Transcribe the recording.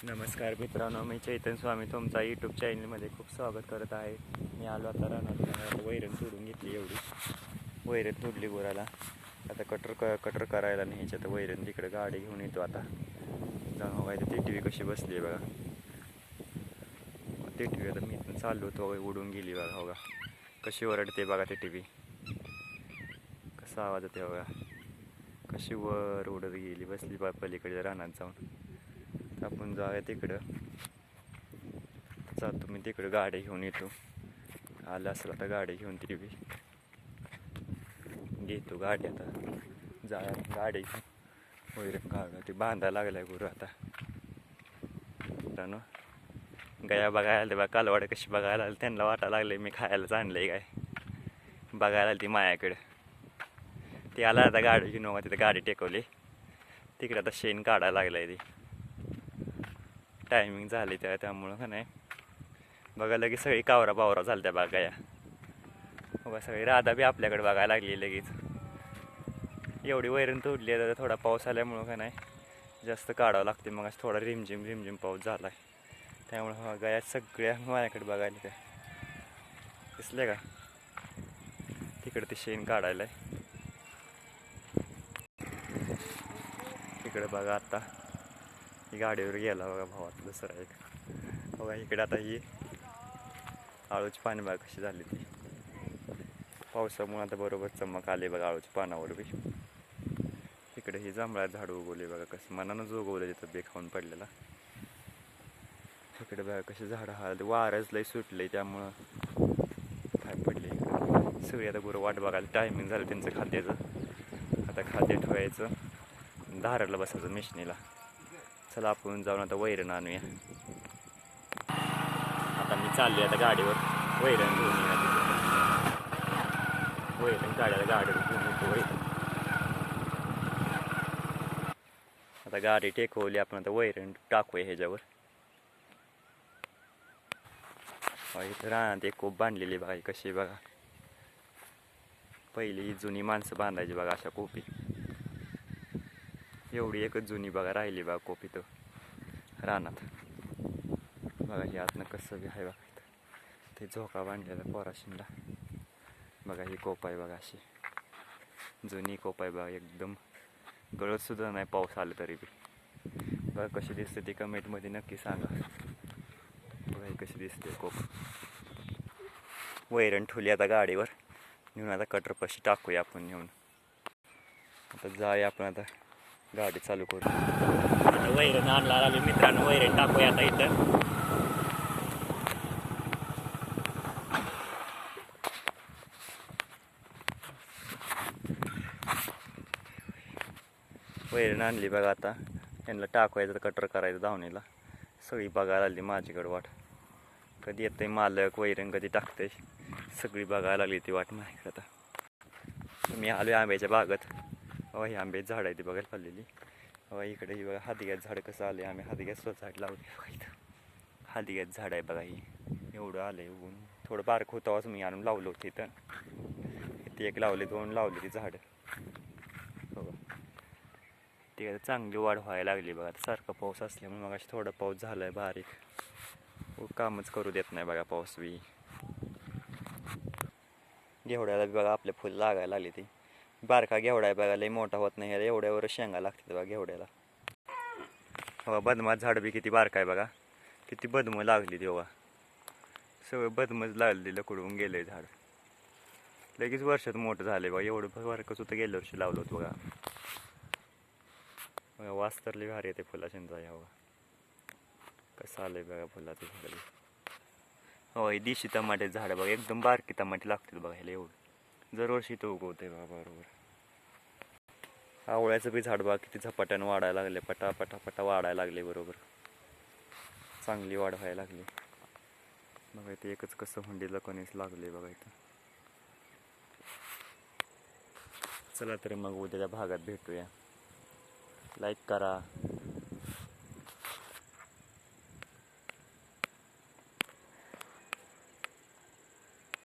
नमस्कार मित्रांनो, मी चैतन्य स्वामी तुमचा यूट्यूब चॅनलमध्ये खूप स्वागत करत आहे. मी आलो आता रानात वैरण तोडून घेतली. एवढी वैरण तोडली गुराला. आता कटर करायला न्यायची. आता वैरण तिकडे गाडी घेऊन येतो. आता जाऊन बघा ती टी व्ही कशी बसली आहे बघा. ती टी व्ही आता मी पण चाललो होतो, उडून गेली बघा. बघा कशी ओरडते बघा ती टी व्ही. कसा आवाज येते बघा. कशी वर उडत गेली, बसली बा पलीकडे रानात जाऊन. आपण जाऊया तिकडं. जातो मी तिकडं, गाडी घेऊन येतो. आलं असेल आता गाडी घेऊन ती बी घेतो गाडी. आता जाया गाडी घेऊन वैरण काढा. ती बांधायला लागलाय गुरु आता. मित्रांनो, गाया बघायला ते बघा, कालवाड कशी बघायला आली. त्यांना वाटायला लागले मी खायलाच आणलंय काय. बघायला आली ती मायाकडे. ती आला आता गाडी घेऊन. तिथं गाडी टेकवली. तिकडे आता शेण काढायला लागलाय. ती टायमिंग झाली त्यामुळं का नाही बघा. लगेच सगळी कावरा बावरा झाली त्या बघाया. बघा सगळी राधा बी आपल्याकडे बघायला लागली लगेच. एवढी वैरण तोडली आहे. थोडा पाऊस आल्यामुळं का नाही जास्त काढावं लागते. मग थोडा रिमझिम पाऊस झाला आहे. त्यामुळं गाया सगळ्या माझ्याकडे बघायला काय दिसले का. तिकडे ते शेण काढायला आहे. तिकडे बघा आता ही गाडीवर गेला बघा भावात दुसरा एक. बघा इकडे आता ही आळूची पाणी बघा कशी झाली ती. पावसामुळे आता बरोबर चमक आली बघा आळूच्या पानावर बी. इकडे ही जांभळा झाड उगवले बघा. कसं मनानंच उगवलं तिथं बे खाऊन पडलेला. इकडे बघा कशी झाडं हळद वारच लई सुटले त्यामुळं काय पडले. इकडे सगळी आता गुरं वाट बघायला. टायमिंग झालं त्यांचं खाद्याचं. आता खाद्य ठेवायचं, धाराला बसायचं मिशनीला. चला आपण जाऊन आता वैरण आणूया. आता मी चाललोय आता गाडीवर वैरण घेऊन येऊया. वैरण काढायला गाडीवर घेऊन येतो वैरण. आता गाडी टेकवली आपण. आता वैरण टाकूया ह्याच्यावर. इथं रानात एक कोप बांधलेली बघा. कशी बघा. पहिली जुनी माणसं बांधायची बघा अशा कोपी. एवढी एकच जुनी बघा राहिली बघा कोपी तो रानात. बघा ही आतनं कसं बी आहे बघा. इथं ते झोका बांधलेला पोराशीनला बघा. ही कोप आहे बघा. अशी जुनी कोप आहे बघा. एकदम गळत सुद्धा नाही पाऊस आला तरी बी. बघा कशी दिसते ती कमेंटमध्ये नक्की सांगा. बघा ही कशी दिसते कोप. वैरण ठेवली आता गाडीवर नेऊन. आता कटरपाशी टाकूया आपण नेऊन. आता जाऊया आपण. आता गाडी चालू करू. आता वैरण आणला आलो मित्रांनो. वैरण टाकूया आता इथं. वैरण आणली बघा. आता यांना टाकवायचं, कटर करायचं धावणीला. सगळी बघायला आली माझ्याकडे वाट. कधी येतंय मालक वैरण, कधी टाकतंय, सगळी बघायला लागली ती वाट माझ्याकडे. आता मी आलो आंब्याच्या बागेत. ही आंब्याची झाड आहे ती बघायला पाहिलेली. इकडे ही बघा हादग्याचं झाड कसं आले. आम्ही हादग्याचं झाड लावले बघा. इथं हादग्याचं झाड आहे बघा. ही एवढं आलंय उगून. थोडं बारक होतं मी आणून लावलं होतं इथं. ती एक लावली, 2 लावली ती झाडं बघा. ती आता चांगली वाढ व्हायला लागली बघा. सारखा पाऊस असल्यामुळे मग अशी थोडा पाऊस झाला आहे बारीक. कामच करू देत नाही बघा पाऊस बी. घेवड्याला बी बघा आपले फुल लागायला लागली. ती बारका घेवडा आहे बघा. लई मोठा होत नाही. एवढ्यावर शेंगा लागते बघा घेवड्याला. हो बदमात झाड बी किती बारका आहे बघा. किती बदमं लागली ती बघा. सगळं बदमच लागली. लकडून गेलंय झाड. लगेच वर्षात मोठं झालंय बघा. एवढं बारकच होतं गेल्या वर्षी लावलं होतं बघा. बघा वास तर लई भारी येते फुलाशींचा. या बघा कसं आलंय बघा फुलाचं झाड. हो ही देशी टमाटे झाड बघा. एकदम बारकी टमाटे लागतील बघा ह्याला. एवढं दरवर्षी तो उगवतंय बघा बरोबर. आवळ्याचं बी झाड बघा किती झपाट्यानं वाढायला लागले. पटा वाढायला लागले बरोबर. चांगली वाढ व्हायला लागली बघा. इथे एकच कसं हुंडीला कणीस लागले बघा इथं. चला तर मग उद्याच्या भागात भेटूया. लाईक करा.